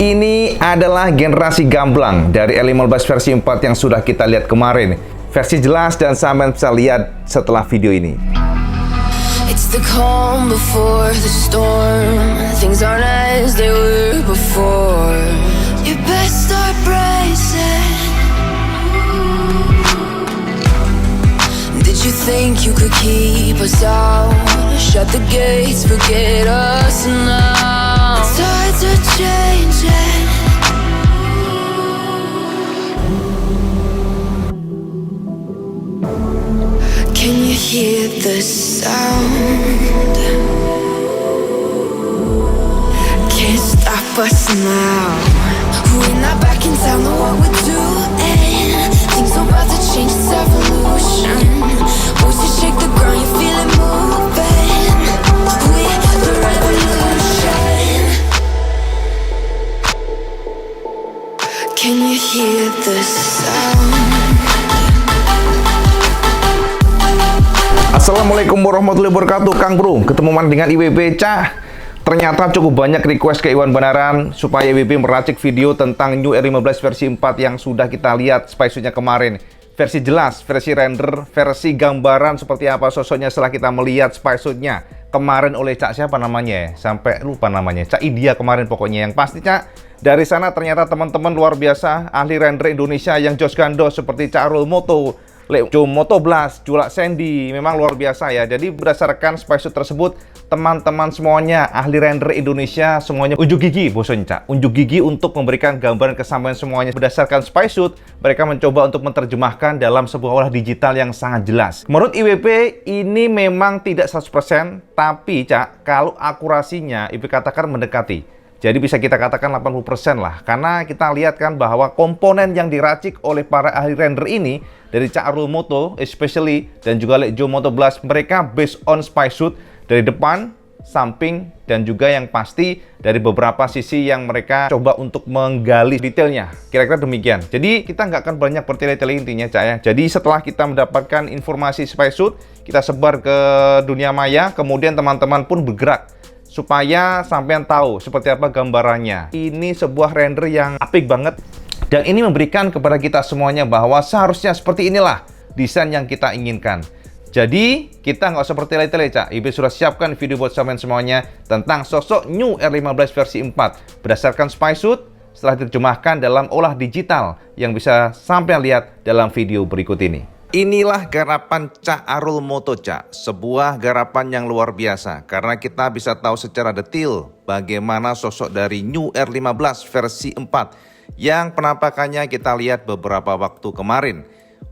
Ini adalah generasi gamblang dari R15 versi 4 yang sudah kita lihat kemarin. Versi jelas dan sampean bisa lihat setelah video ini. It's the calm before the storm. Things aren't as they were before. You best start bracing. Did you think you could keep us out? Shut the gates, forget us now. The tides are changing. Can you hear the sound? Can't stop us now. We're not back in town, know what we're doing. Things are about to change, it's evolution. Voices shake the ground, you feel it moving. We're the revolution. Can you hear the sound? Assalamualaikum warahmatullahi wabarakatuh, Kang Bro. Ketemuan dengan IWB Cah. Ternyata cukup banyak request ke Iwan Benaran supaya IWB meracik video tentang New R15 versi 4 yang sudah kita lihat spy-suitnya kemarin. Versi jelas, versi render, versi gambaran seperti apa sosoknya setelah kita melihat spy-suitnya kemarin oleh Cak siapa namanya ya? Sampai lupa namanya. Cak India kemarin pokoknya. Yang pasti Cak, dari sana ternyata teman-teman luar biasa ahli render Indonesia yang jos gandos seperti Cak Arul Moto, Jo Moto Blast, Julak Sandy, memang luar biasa ya. Jadi berdasarkan spy-suit tersebut, teman-teman semuanya ahli render Indonesia semuanya unjuk gigi, bosan Cak, unjuk gigi untuk memberikan gambaran kesampaian semuanya. Berdasarkan spy-suit, mereka mencoba untuk menerjemahkan dalam sebuah olah digital yang sangat jelas. Menurut IWB ini memang tidak 100%, tapi Cak, kalau akurasinya IWB katakan mendekati. Jadi bisa kita katakan 80% lah, karena kita lihat kan bahwa komponen yang diracik oleh para ahli render ini dari Cak Arul Moto, especially, dan juga Jo Moto Blast, mereka based on spy-suit dari depan, samping, dan juga yang pasti dari beberapa sisi yang mereka coba untuk menggali detailnya. Kira-kira demikian. Jadi kita nggak akan banyak bertele-tele intinya Cak ya. Jadi setelah kita mendapatkan informasi spy-suit, kita sebar ke dunia maya, kemudian teman-teman pun bergerak supaya sampean tahu seperti apa gambarannya. Ini sebuah render yang apik banget, dan ini memberikan kepada kita semuanya bahwa seharusnya seperti inilah desain yang kita inginkan. Jadi kita nggak usah bertele-tele Cak, IWB sudah siapkan video buat sampean semuanya tentang sosok New R15 versi 4 berdasarkan spy-suit setelah diterjemahkan dalam olah digital yang bisa sampean lihat dalam video berikut ini. Inilah garapan Cak Arul Moto Cak, sebuah garapan yang luar biasa karena kita bisa tahu secara detail bagaimana sosok dari New R15 versi 4 yang penampakannya kita lihat beberapa waktu kemarin.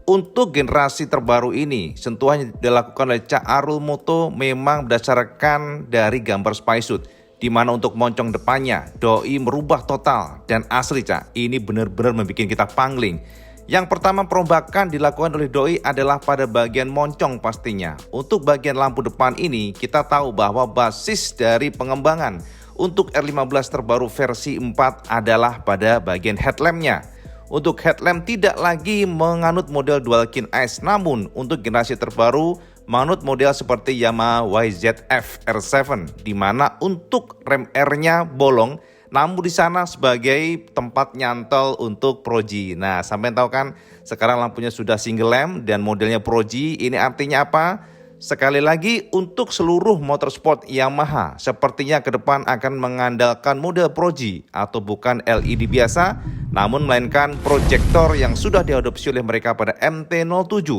Untuk generasi terbaru ini, sentuhan yang dilakukan oleh Cak Arul Moto memang berdasarkan dari gambar spy-suit, di mana untuk moncong depannya doi merubah total dan asli Cak, ini benar-benar membuat kita pangling. Yang pertama perombakan dilakukan oleh doi adalah pada bagian moncong pastinya. Untuk bagian lampu depan ini kita tahu bahwa basis dari pengembangan untuk R15 terbaru versi 4 adalah pada bagian headlampnya. Untuk headlamp tidak lagi menganut model dual kin eyes, namun untuk generasi terbaru menganut model seperti Yamaha YZF R7, di mana untuk rem R-nya bolong, namun di sana sebagai tempat nyantol untuk Pro G. Nah, sampai tahu kan sekarang lampunya sudah single lamp dan modelnya Pro G. Ini artinya apa? Sekali lagi untuk seluruh motorsport Yamaha sepertinya ke depan akan mengandalkan model Pro G atau bukan LED biasa, namun melainkan proyektor yang sudah diadopsi oleh mereka pada MT-07,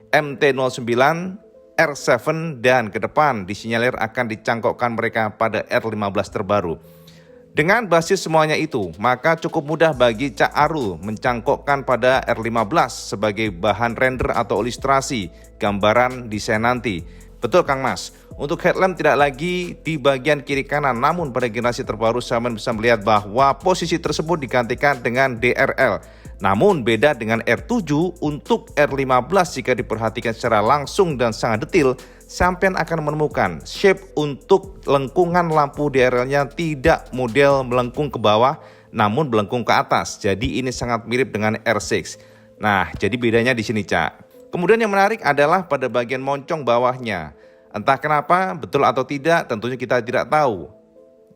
MT-09, R7, dan ke depan disinyalir akan dicangkokkan mereka pada R15 terbaru. Dengan basis semuanya itu, maka cukup mudah bagi Cak Arul mencangkokkan pada R15 sebagai bahan render atau ilustrasi gambaran desain nanti. Betul Kang Mas, untuk headlamp tidak lagi di bagian kiri kanan, namun pada generasi terbaru saya bisa melihat bahwa posisi tersebut digantikan dengan DRL. Namun beda dengan R7, untuk R15 jika diperhatikan secara langsung dan sangat detail, sampean akan menemukan shape untuk lengkungan lampu DRL-nya tidak model melengkung ke bawah, namun melengkung ke atas. Jadi ini sangat mirip dengan R6. Nah, jadi bedanya di sini Cak. Kemudian yang menarik adalah pada bagian moncong bawahnya. Entah kenapa, betul atau tidak, tentunya kita tidak tahu.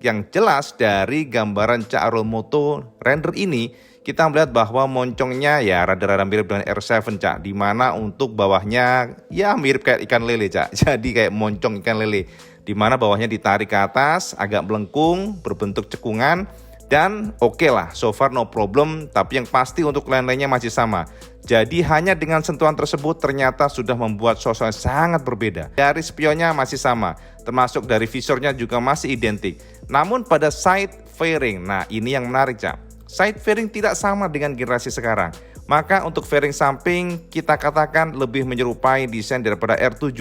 yang jelas dari gambaran Cak Arul Moto render ini, kita melihat bahwa moncongnya ya rada-rada mirip dengan R7 Cak, dimana untuk bawahnya ya mirip kayak ikan lele Cak, jadi kayak moncong ikan lele, dimana bawahnya ditarik ke atas, agak melengkung, berbentuk cekungan. Dan oke lah, so far no problem, tapi yang pasti untuk lain-lainnya masih sama. Jadi hanya dengan sentuhan tersebut ternyata sudah membuat suasana sangat berbeda. Dari spionnya masih sama, termasuk dari visornya juga masih identik. Namun pada side fairing, nah ini yang menarik Cak. Side fairing tidak sama dengan generasi sekarang. Maka untuk fairing samping kita katakan lebih menyerupai desain daripada R7.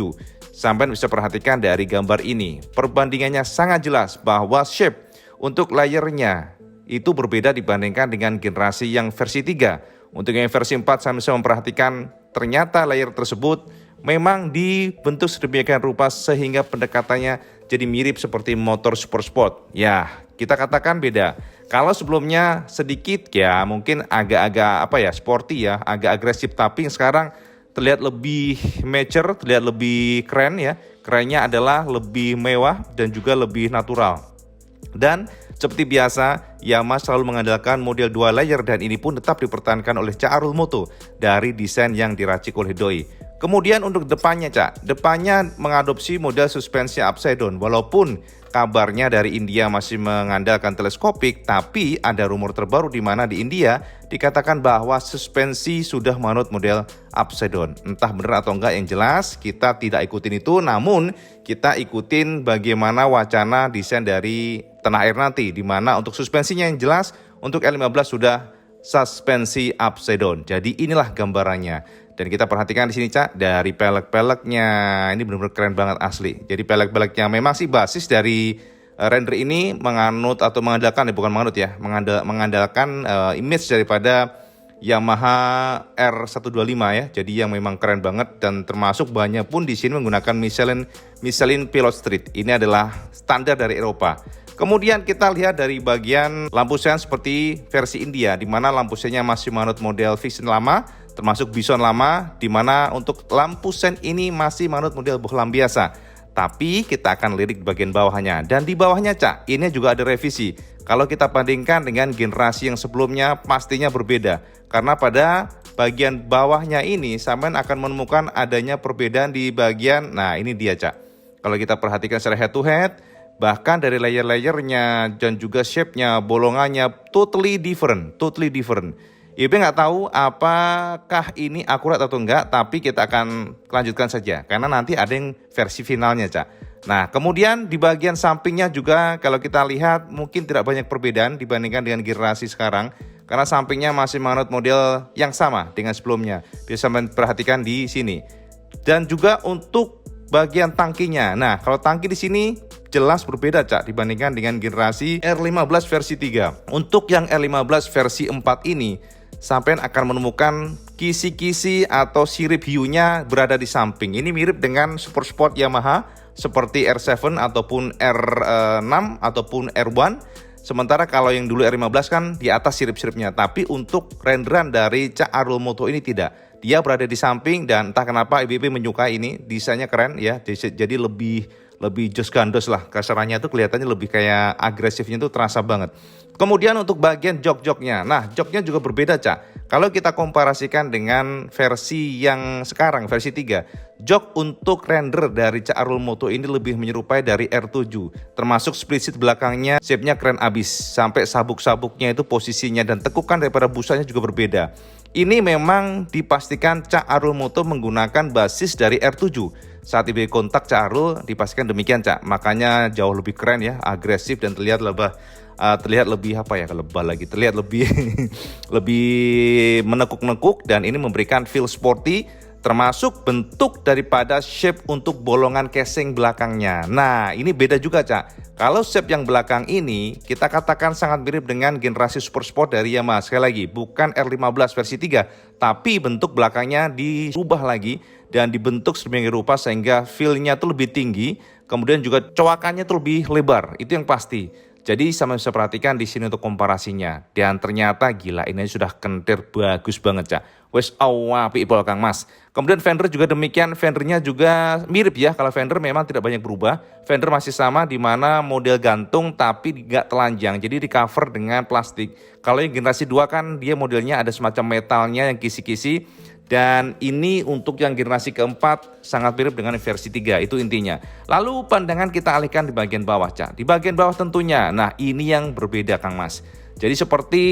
Sampai bisa perhatikan dari gambar ini, perbandingannya sangat jelas bahwa shape untuk layernya itu berbeda dibandingkan dengan generasi yang versi 3. Untuk yang versi 4 saya bisa memperhatikan ternyata layer tersebut memang dibentuk sedemikian rupa sehingga pendekatannya jadi mirip seperti motor super sport. Ya, kita katakan beda. Kalau sebelumnya sedikit ya mungkin agak-agak sporty ya, agak agresif, tapi sekarang terlihat lebih mature, terlihat lebih keren ya. Kerennya adalah lebih mewah dan juga lebih natural. Dan seperti biasa, Yamaha selalu mengandalkan model 2 layer dan ini pun tetap dipertahankan oleh Cak Arul Moto dari desain yang diracik oleh doi. Kemudian untuk depannya Cak, depannya mengadopsi model suspensi upside down. Walaupun kabarnya dari India masih mengandalkan teleskopik, tapi ada rumor terbaru di mana di India dikatakan bahwa suspensi sudah menganut model upside down. Entah benar atau enggak, yang jelas kita tidak ikutin itu, namun kita ikutin bagaimana wacana desain dari tanah air nanti, di mana untuk suspensinya yang jelas untuk R15 sudah suspensi upside down. Jadi inilah gambarannya. Dan kita perhatikan di sini Cak, dari pelek-peleknya ini benar-benar keren banget asli. Jadi pelek-peleknya memang sih basis dari render ini menganut atau mengandalkan mengandalkan image daripada Yamaha R125 ya. Jadi yang memang keren banget dan termasuk banyak pun di sini menggunakan Michelin Pilot Street. Ini adalah standar dari Eropa. Kemudian kita lihat dari bagian lampu sen seperti versi India, di mana lampu sennya masih menganut model Vision lama, termasuk Bison lama, di mana untuk lampu sen ini masih menganut model bohlam biasa. Tapi kita akan lirik di bagian bawahnya. Dan di bawahnya Cak, ini juga ada revisi. Kalau kita bandingkan dengan generasi yang sebelumnya pastinya berbeda. Karena pada bagian bawahnya ini sampean akan menemukan adanya perbedaan di bagian, nah ini dia Cak. Kalau kita perhatikan secara head to head, bahkan dari layer-layernya dan juga shape-nya, bolongannya totally different. Ibu nggak tahu apakah ini akurat atau enggak, tapi kita akan lanjutkan saja karena nanti ada yang versi finalnya Cak. Nah kemudian di bagian sampingnya juga kalau kita lihat mungkin tidak banyak perbedaan dibandingkan dengan generasi sekarang, karena sampingnya masih menganut model yang sama dengan sebelumnya. Bisa perhatikan di sini. Dan juga untuk bagian tangkinya. Nah kalau tangki di sini jelas berbeda Cak dibandingkan dengan generasi R15 versi 3. Untuk yang R15 versi 4 ini sampean akan menemukan kisi-kisi atau sirip hiunya berada di samping. Ini mirip dengan super sport Yamaha seperti R7 ataupun R6 ataupun R1. Sementara kalau yang dulu R15 kan di atas sirip-siripnya. Tapi untuk renderan dari Cak Arul Moto ini tidak. Dia berada di samping dan entah kenapa IBB menyukai ini. Desainnya keren ya. Jadi lebih jos gandos lah. Kasarannya tuh kelihatannya lebih kayak agresifnya tuh terasa banget. Kemudian untuk bagian jok-joknya. Nah joknya juga berbeda Cak. Kalau kita komparasikan dengan versi yang sekarang, versi 3. Jok untuk render dari Cak Arul Moto ini lebih menyerupai dari R7. Termasuk split seat belakangnya, shape-nya keren abis. Sampai sabuk-sabuknya itu posisinya dan tekukan daripada busanya juga berbeda. Ini memang dipastikan Cak Arul Moto menggunakan basis dari R7. Saat IB kontak Cak Arul dipastikan demikian Cak. Makanya jauh lebih keren ya, agresif dan terlihat lebih terlihat lebih lebih menekuk-nekuk dan ini memberikan feel sporty, termasuk bentuk daripada shape untuk bolongan casing belakangnya. Nah ini beda juga Cak. Kalau shape yang belakang ini kita katakan sangat mirip dengan generasi super sport dari Yamaha. Sekali lagi bukan R15 versi 3, tapi bentuk belakangnya dirubah lagi dan dibentuk sedemikian rupa sehingga feel-nya tuh lebih tinggi, kemudian juga coakannya tuh lebih lebar, itu yang pasti. Jadi sama bisa perhatikan di sini untuk komparasinya. Dan ternyata gila ini sudah kentir bagus banget, Cak. Wes awapi pol Kang Mas. Kemudian fender juga demikian, fendernya juga mirip ya. Kalau fender memang tidak banyak berubah. Fender masih sama di mana model gantung tapi nggak telanjang. Jadi di cover dengan plastik. Kalau yang generasi 2 kan dia modelnya ada semacam metalnya yang kisi-kisi. Dan ini untuk yang generasi keempat sangat mirip dengan versi 3, itu intinya. Lalu pandangan kita alihkan di bagian bawah, Cak. Di bagian bawah tentunya, nah ini yang berbeda Kang Mas. Jadi seperti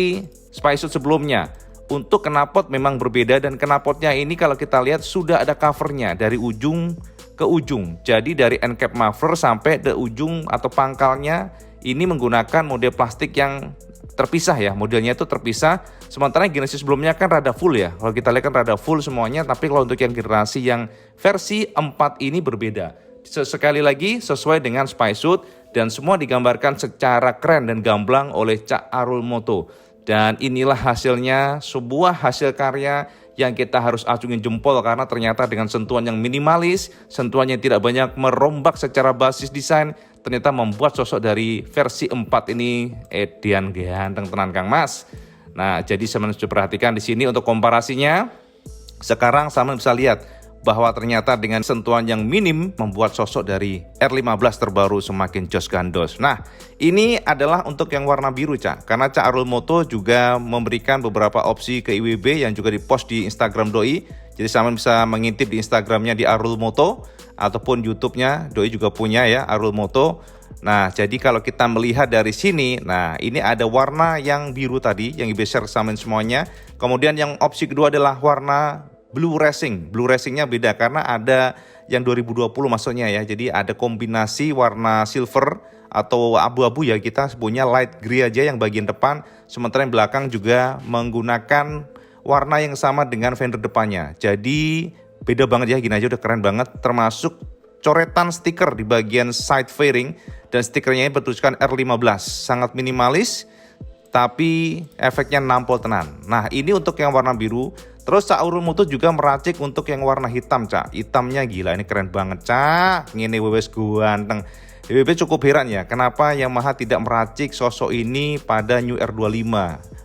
Spysuit sebelumnya, untuk knalpot memang berbeda dan knalpotnya ini kalau kita lihat sudah ada covernya dari ujung ke ujung. Jadi dari end cap muffler sampai ke ujung atau pangkalnya ini menggunakan model plastik yang terpisah ya, modelnya itu terpisah. Sementara generasi sebelumnya kan rada full ya. Kalau kita lihat kan rada full semuanya, tapi kalau untuk yang generasi yang versi 4 ini berbeda. Sekali lagi sesuai dengan Spysuit dan semua digambarkan secara keren dan gamblang oleh Cak Arul Moto. Dan inilah hasilnya, sebuah hasil karya yang kita harus acungin jempol karena ternyata dengan sentuhan yang minimalis, sentuhan yang tidak banyak merombak secara basis desain, ternyata membuat sosok dari versi 4 ini edian ganteng tenan Kang Mas. Nah, jadi saya sudah perhatikan di sini untuk komparasinya. Sekarang sama bisa lihat bahwa ternyata dengan sentuhan yang minim membuat sosok dari R15 terbaru semakin jos gandos. Nah, ini adalah untuk yang warna biru, Cak. Karena Cak Arul Moto juga memberikan beberapa opsi ke IWB yang juga dipost di Instagram Doi. Jadi sama bisa mengintip di Instagramnya di Arul Moto ataupun YouTube-nya Doi juga punya ya, Arul Moto. Nah, jadi kalau kita melihat dari sini, nah ini ada warna yang biru tadi yang IWB share samain semuanya. Kemudian yang opsi kedua adalah warna Blue Racing. Blue Racingnya beda karena ada yang 2020 maksudnya ya. Jadi ada kombinasi warna silver atau abu-abu ya, kita sebutnya light grey aja yang bagian depan. Sementara yang belakang juga menggunakan warna yang sama dengan fender depannya. Jadi beda banget ya, gini aja udah keren banget. Termasuk coretan stiker di bagian side fairing dan stikernya ini bertuliskan R15. Sangat minimalis tapi efeknya nampol tenan. Nah, ini untuk yang warna biru. Terus Cak Arul Moto juga meracik untuk yang warna hitam, Cak. Hitamnya gila, ini keren banget, Cak. Ngene wes ganteng. WWB cukup heran ya, kenapa Yamaha tidak meracik sosok ini pada New R25.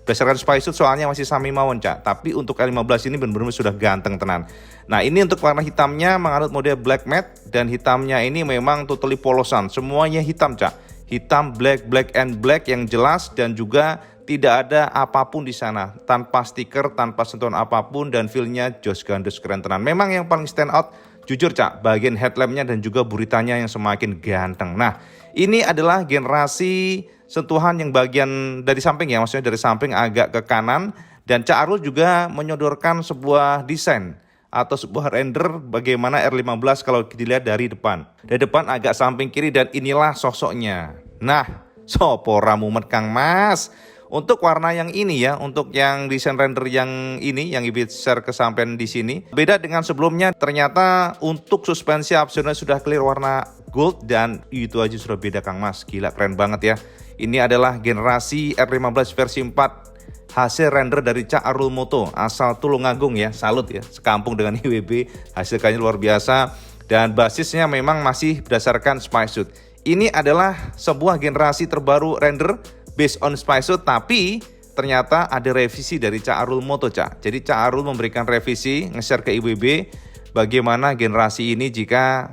Berdasarkan Spysuit soalnya masih sami mawon, Cak. Tapi untuk R15 ini benar-benar sudah ganteng tenan. Nah, ini untuk warna hitamnya menganut model black matte dan hitamnya ini memang totally polosan. Semuanya hitam, Cak. Hitam, black and black yang jelas dan juga tidak ada apapun di sana, tanpa stiker, tanpa sentuhan apapun dan feel-nya jos gandos keren tenan. Memang yang paling stand out jujur, Cak, bagian headlampnya dan juga buritanya yang semakin ganteng. Nah, ini adalah generasi sentuhan yang bagian dari samping ya, maksudnya dari samping agak ke kanan. Dan Cak Arul juga menyodorkan sebuah desain atau sebuah render bagaimana R15 kalau dilihat dari depan. Dari depan agak samping kiri dan inilah sosoknya. Nah, sopo ramumet Kang Mas. Untuk warna yang ini ya, untuk yang desain render yang ini yang Ibu share kesampaian di sini, beda dengan sebelumnya. Ternyata untuk suspensi opsional sudah clear warna gold dan itu aja sudah beda Kang Mas. Gila keren banget ya. Ini adalah generasi R15 versi 4 hasil render dari Cak Arul Moto asal Tulungagung ya. Salut ya, sekampung dengan IWB. Hasil karyanya luar biasa dan basisnya memang masih berdasarkan Spysuit. Ini adalah sebuah generasi terbaru render based on Spysuit, tapi ternyata ada revisi dari Cak Arul Moto, Cak. Jadi Cak Arul memberikan revisi, nge-share ke IWB bagaimana generasi ini jika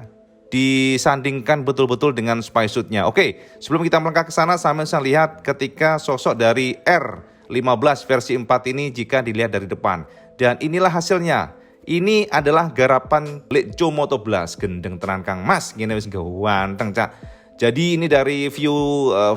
disandingkan betul-betul dengan Spysuit-nya. Oke, sebelum kita melangkah ke sana, sama bisa lihat ketika sosok dari R15 versi 4 ini jika dilihat dari depan. Dan inilah hasilnya. Ini adalah garapan Lejo Moto Blast, gendeng tenan Kang Mas. Gini wis ganteng, Cak. Jadi ini dari view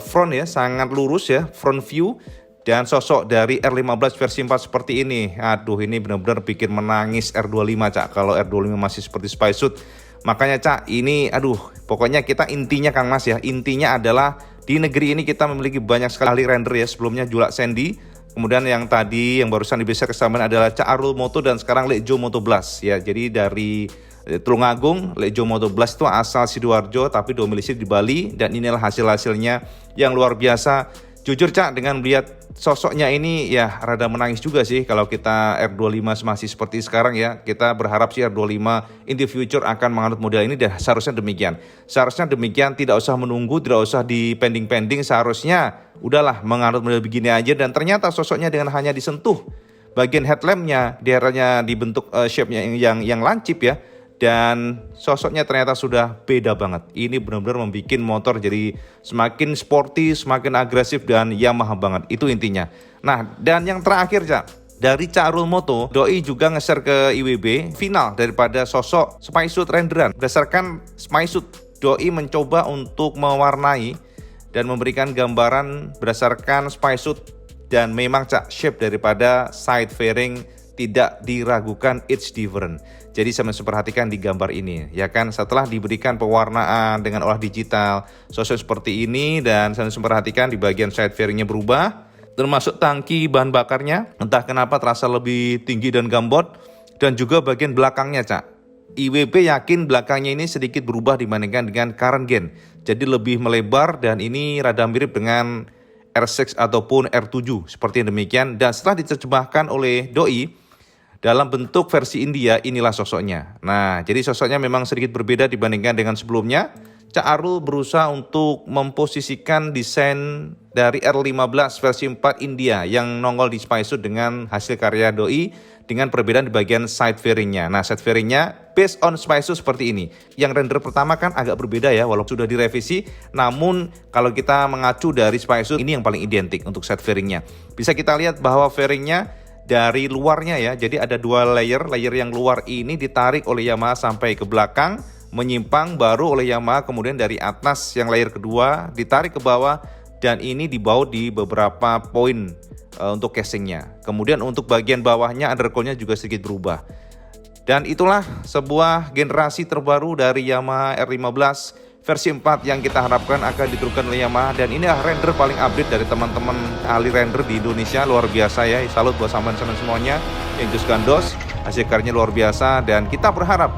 front ya, sangat lurus ya, front view. Dan sosok dari R15 versi 4 seperti ini. Aduh, ini benar-benar bikin menangis R25, Cak. Kalau R25 masih seperti Spysuit. Makanya, Cak, ini aduh, pokoknya kita intinya Kang Mas ya. Intinya adalah di negeri ini kita memiliki banyak sekali render ya. Sebelumnya Julak Sandy. Kemudian yang tadi, yang barusan bisa kesampaian adalah Cak Arul Moto dan sekarang Lejo Moto Blast ya. Jadi dari Tulungagung, Lejo Moto Blast itu asal Sidoarjo tapi domisili di Bali dan inilah hasil-hasilnya yang luar biasa. Jujur Cak, dengan melihat sosoknya ini ya rada menangis juga sih kalau kita R25 masih seperti sekarang ya. Kita berharap sih R25 in the future akan menganut model ini dan seharusnya demikian. Seharusnya demikian, tidak usah menunggu, tidak usah dipending-pending, seharusnya udahlah menganut model begini aja. Dan ternyata sosoknya dengan hanya disentuh bagian headlampnya, daerahnya dibentuk shape-nya yang lancip ya. Dan sosoknya ternyata sudah beda banget. Ini benar-benar membuat motor jadi semakin sporty, semakin agresif dan Yamaha banget. Itu intinya. Nah, dan yang terakhir Cak, dari Cak Arul Moto, Doi juga nge-share ke IWB final daripada sosok Spysuit renderan. Berdasarkan Spysuit, Doi mencoba untuk mewarnai dan memberikan gambaran berdasarkan Spysuit, dan memang Cak, shape daripada side fairing tidak diragukan, it's different. Jadi saya perhatikan di gambar ini, ya kan, setelah diberikan pewarnaan dengan olah digital, sosok seperti ini, dan saya perhatikan di bagian side fairingnya berubah, termasuk tangki bahan bakarnya, entah kenapa terasa lebih tinggi dan gambot, dan juga bagian belakangnya Cak. IWB yakin belakangnya ini sedikit berubah dibandingkan dengan current gen, jadi lebih melebar dan ini rada mirip dengan R6 ataupun R7 seperti yang demikian. Dan setelah diterjemahkan oleh Doi dalam bentuk versi India, inilah sosoknya. Nah, jadi sosoknya memang sedikit berbeda dibandingkan dengan sebelumnya. Cak Arul berusaha untuk memposisikan desain dari R15 versi 4 India yang nongol di Spysuit dengan hasil karya Doi, dengan perbedaan di bagian side fairingnya. Nah, side fairingnya based on Spysuit seperti ini. Yang render pertama kan agak berbeda ya, walaupun sudah direvisi. Namun kalau kita mengacu dari Spysuit, ini yang paling identik untuk side fairingnya. Bisa kita lihat bahwa fairingnya dari luarnya ya, jadi ada dua layer. Layer yang luar ini ditarik oleh Yamaha sampai ke belakang, menyimpang baru oleh Yamaha, kemudian dari atas yang layer kedua ditarik ke bawah, dan ini dibaut di beberapa poin untuk casingnya. Kemudian untuk bagian bawahnya undercoilnya juga sedikit berubah. Dan itulah sebuah generasi terbaru dari Yamaha R15 versi 4 yang kita harapkan akan diturunkan oleh Yamaha. Dan inilah render paling update dari teman-teman ahli render di Indonesia. Luar biasa ya, salut buat sampean-sampean semuanya yang just gandos, hasil karyanya luar biasa. Dan kita berharap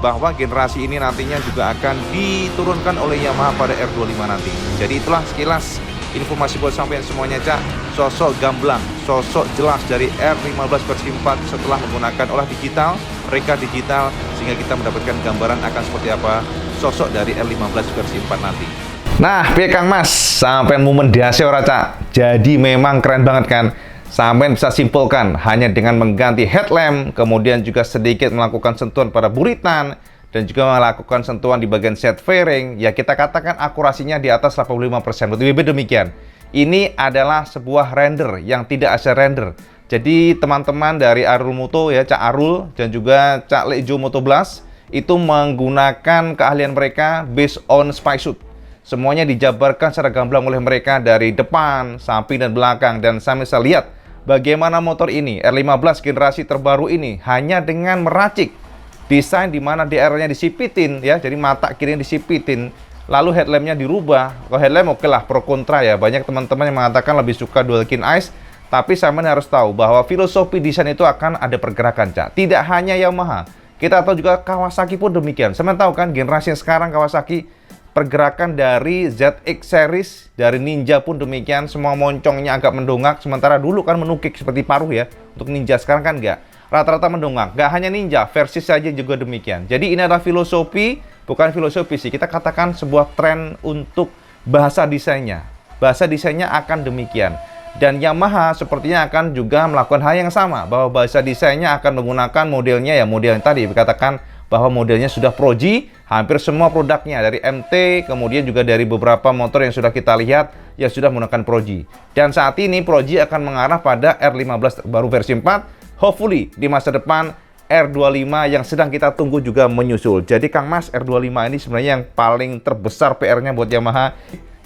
bahwa generasi ini nantinya juga akan diturunkan oleh Yamaha pada R25 nanti. Jadi itulah sekilas informasi buat sampean semuanya Cak. Sosok gamblang, sosok jelas dari R15 versi 4 setelah menggunakan olah digital, reka digital, sehingga kita mendapatkan gambaran akan seperti apa sosok dari R15 versi 4 nanti. Nah, piye Kang Mas, sampean momen dase ora Cak? Jadi memang keren banget kan? Sampean bisa simpulkan hanya dengan mengganti headlamp, kemudian juga sedikit melakukan sentuhan pada buritan, dan juga melakukan sentuhan di bagian side fairing, ya kita katakan akurasinya di atas 85%. Lebih demikian. Ini adalah sebuah render yang tidak asal render. Jadi teman-teman dari Arul Moto ya, Cak Arul dan juga Cak Lejo Moto Blast itu menggunakan keahlian mereka based on Spysuit. Semuanya dijabarkan secara gamblang oleh mereka dari depan, samping dan belakang, dan saya bisa lihat bagaimana motor ini R15 generasi terbaru ini hanya dengan meracik desain di mana DR-nya disipitin ya, jadi mata kirinya disipitin, lalu headlampnya dirubah. Kalau headlamp oke lah, pro kontra ya, banyak teman-teman yang mengatakan lebih suka dual kin eyes, tapi saya harus tahu bahwa filosofi desain itu akan ada pergerakan Cak. Tidak hanya Yamaha, kita tahu juga Kawasaki pun demikian. Saya tahu kan generasi yang sekarang Kawasaki, pergerakan dari ZX series, dari Ninja pun demikian, semua moncongnya agak mendongak, sementara dulu kan menukik seperti paruh ya, untuk Ninja sekarang kan enggak. Rata-rata mendongak, nggak hanya Ninja, versi saja juga demikian. Jadi ini adalah filosofi, bukan filosofi sih, kita katakan sebuah tren untuk bahasa desainnya. Bahasa desainnya akan demikian. Dan Yamaha sepertinya akan juga melakukan hal yang sama, bahwa bahasa desainnya akan menggunakan modelnya ya, model yang tadi dikatakan bahwa modelnya sudah Pro G, hampir semua produknya dari MT, kemudian juga dari beberapa motor yang sudah kita lihat yang sudah menggunakan Pro G. Dan saat ini Pro G akan mengarah pada R15 baru versi 4. Hopefully di masa depan R25 yang sedang kita tunggu juga menyusul. Jadi Kang Mas, R25 ini sebenarnya yang paling terbesar PR-nya buat Yamaha.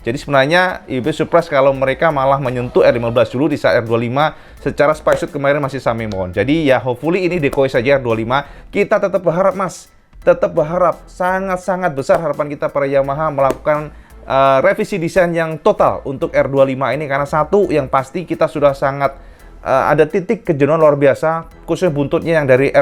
Jadi sebenarnya IWB surprise kalau mereka malah menyentuh R15 dulu di saat R25. Secara Spysuit kemarin masih sami mohon. Jadi ya hopefully ini decoy saja R25. Kita tetap berharap Mas, tetap berharap, sangat-sangat besar harapan kita para Yamaha melakukan revisi desain yang total untuk R25 ini. Karena satu yang pasti kita sudah sangat ada titik kejenuhan luar biasa, khususnya buntutnya yang dari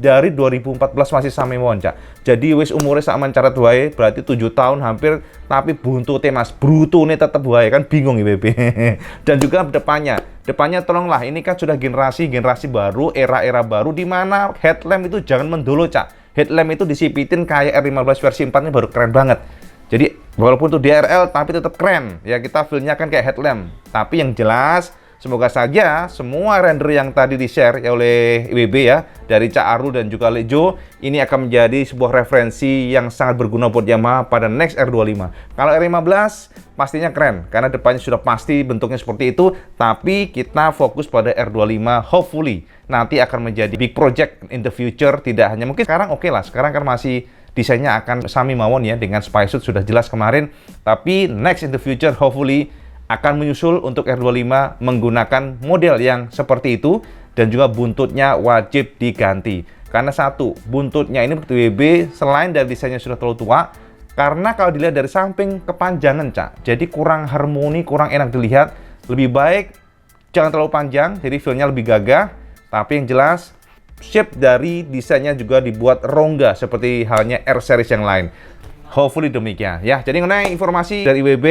dari 2014 masih sami mawon, Cak. Jadi wis umure sak mencarat wae, berarti 7 tahun hampir, tapi buntutnya Mas, brutune tetep wae, kan bingung IWB. Dan juga depannya tolonglah, ini kan sudah generasi baru, era baru, di mana headlamp itu jangan mendolo, Cak. Headlamp itu disipitin kayak R15 versi 4 ini baru keren banget. Jadi walaupun itu DRL tapi tetap keren. Ya kita feel-nya kan kayak headlamp. Tapi yang jelas semoga saja semua render yang tadi di-share ya oleh IWB ya dari Cak Aru dan juga Lejo ini akan menjadi sebuah referensi yang sangat berguna buat Yamaha pada next R25. Kalau R15 pastinya keren karena depannya sudah pasti bentuknya seperti itu, tapi kita fokus pada R25 hopefully nanti akan menjadi big project in the future. Tidak hanya mungkin sekarang oke lah, sekarang kan masih desainnya akan sami mawon ya dengan Spysuit sudah jelas kemarin, tapi next in the future hopefully akan menyusul untuk R25 menggunakan model yang seperti itu dan juga buntutnya wajib diganti. Karena satu, buntutnya ini WB selain dari desainnya sudah terlalu tua, karena kalau dilihat dari samping kepanjangan, Cak. Jadi kurang harmoni, kurang enak dilihat. Lebih baik jangan terlalu panjang, jadi feel-nya lebih gagah. Tapi yang jelas shape dari desainnya juga dibuat rongga seperti halnya R series yang lain. Hopefully demikian ya. Jadi mengenai informasi dari IWB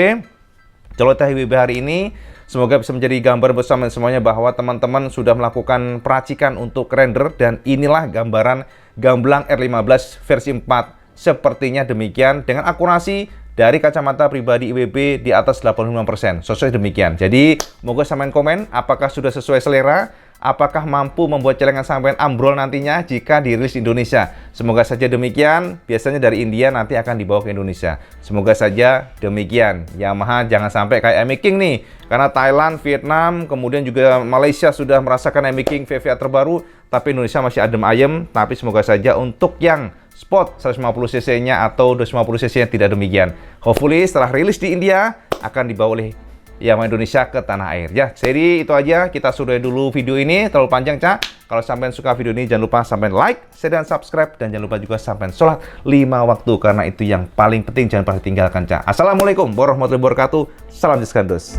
Celoteh IWB hari ini, semoga bisa menjadi gambar bersama semuanya bahwa teman-teman sudah melakukan peracikan untuk render dan inilah gambaran gamblang R15 versi 4. Sepertinya demikian dengan akurasi dari kacamata pribadi IWB di atas 85%. Sesuai demikian. Jadi, moga sampean komen apakah sudah sesuai selera, apakah mampu membuat celengan sampean ambrol nantinya jika dirilis di Indonesia. Semoga saja demikian. Biasanya dari India nanti akan dibawa ke Indonesia. Semoga saja demikian. Yamaha jangan sampai kayak MX King nih. Karena Thailand, Vietnam, kemudian juga Malaysia sudah merasakan MX King VVA terbaru, tapi Indonesia masih adem ayem. Tapi semoga saja untuk yang Sport 150 cc-nya atau 250 cc-nya tidak demikian. Hopefully setelah rilis di India akan dibawa oleh Yamaha Indonesia ke tanah air. Ya, jadi itu aja. Kita sudahi dulu video ini. Terlalu panjang, Cak. Kalau sampean suka video ini, jangan lupa sampean like, share, dan subscribe. Dan jangan lupa juga sampean sholat 5 waktu. Karena itu yang paling penting, jangan pernah tinggalkan, Cak. Assalamualaikum warahmatullahi wabarakatuh. Salam Diskandus.